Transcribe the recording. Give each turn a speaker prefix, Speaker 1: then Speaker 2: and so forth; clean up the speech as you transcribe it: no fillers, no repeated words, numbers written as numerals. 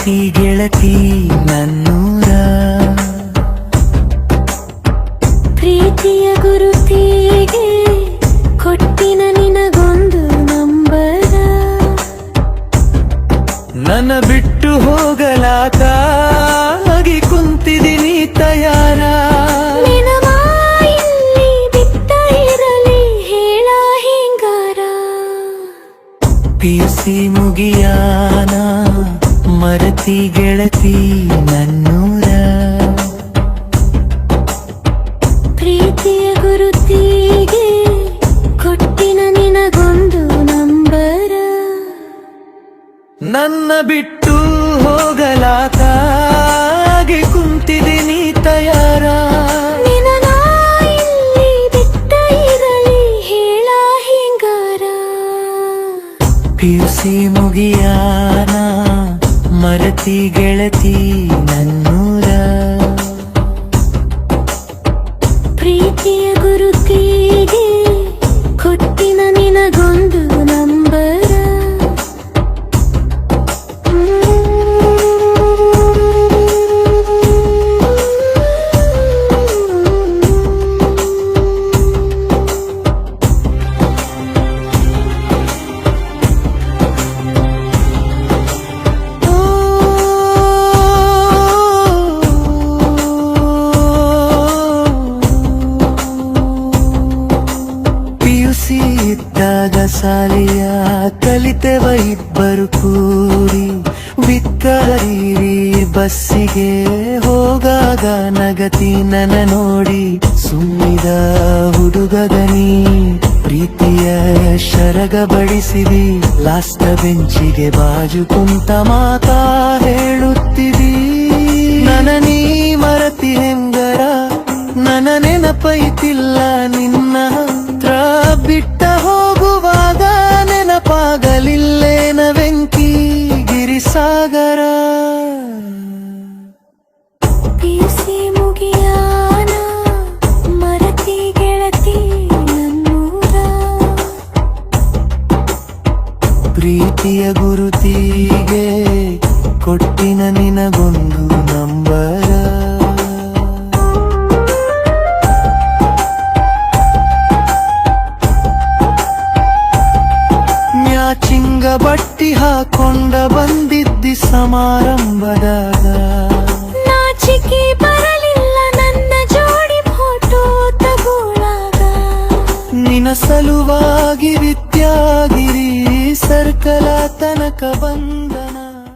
Speaker 1: ಮರತಿ ಗೆಳತಿ ನನ್ನೂರ
Speaker 2: ಪ್ರೀತಿಯ ಗುರುತಿಗೆ ಕೊಟ್ಟಿನ ನಿನಗೊಂದು ನಂಬರ
Speaker 1: ನನ್ನ ಬಿಟ್ಟು ಹೋಗಲಾಗಿ ಕುಂತಿದ್ದೀನಿ ತಯಾರ
Speaker 2: ಇಲ್ಲಿ ಬಿಟ್ಟ ಇರಲಿ ಹೇಳ ಹಿಂಗಾರ
Speaker 1: ಪಿಯುಸಿ ಮುಗಿಯಾನ ಮರತಿ ಗೆಳತಿ ನನ್ನೂರ
Speaker 2: ಪ್ರೀತಿಯ ಗುರುತಿಗೆ ಕೊಟ್ಟಿನ ನಿನಗೊಂದು ನಂಬರ
Speaker 1: ನನ್ನ ಬಿಟ್ಟು ಹೋಗಲಾಗಿ ಕುಂತಿದ್ದೀನಿ ತಯಾರ
Speaker 2: ಇಲ್ಲಿ ಬಿಟ್ಟ ಇರಲಿ ಹೇಳ ಹಿಂಗಾರ
Speaker 1: ಪಿಯುಸಿ ಮುಗಿಯಾನ ಮರತಿ ಗೆಳತಿ ನನ್ನೂರ
Speaker 2: ಪ್ರೀತಿಯ ಗುರುತಿಗೆ ಕೊಟ್ಟಿನ ನಿನಗೊಂದು ನಂಬರ
Speaker 1: ಇದ್ದಾಗ ಸಾಲಿಯ ಕಲಿತೆವ ಇಬ್ಬರು ಕೂಡಿ ಬಿತ್ತರೀರಿ ಬಸ್ಸಿಗೆ ಹೋಗಾಗ ನಗತಿ ನನ್ನ ನೋಡಿ ಸುಮ್ಮಿದ ಹುಡುಗಗನಿ ಪ್ರೀತಿಯ ಶರಗ ಬಡಿಸಿದಿ ಲಾಸ್ಟ್ ಬೆಂಚಿಗೆ ಬಾಜು ಕುಂತ ಮಾತಾ ಹೇಳುತ್ತಿದಿ ನನ್ನ ನೀ ಮರತಿ ಹೆಂಗರ ನನ್ನ ನೆನಪೈತಿಲ್ಲ ನಿನ್ನ ಹತ್ರ ಬಿಟ್ಟ ಹೋಗುವಾಗ ನೆನಪಾಗಲಿಲ್ಲೇನ ವೆಂಕಿ ಗಿರಿಸಾಗರ
Speaker 2: ಪಿಯುಸಿ ಮುಗಿಯಾನ ಮರತಿ ಗೆಳತಿ ನನ್ನೂರ
Speaker 1: ಪ್ರೀತಿಯ ಗುರುತಿಗೆ ಕೊಟ್ಟಿನ ನಿನಗೊಂದು ನಂಬರ ಮ್ಯಾಚಿಂಗ ಬಟ್ಟಿ ಹಾಕೊಂಡ ಬಂದಿದ್ದಿ ಸಮಾರಂಭದಾಗ
Speaker 2: ನಾಚಿಕೆ ಬರಲಿಲ್ಲ ನನ್ನ ಜೋಡಿ ಫೋಟೋ ತಗೊಳ್ಳಾಗ
Speaker 1: ನಿನ ಸಲುವಾಗಿ ವಿದ್ಯಾಗಿರಿ ಸರ್ಕಲ ತನಕ ಬಂದನ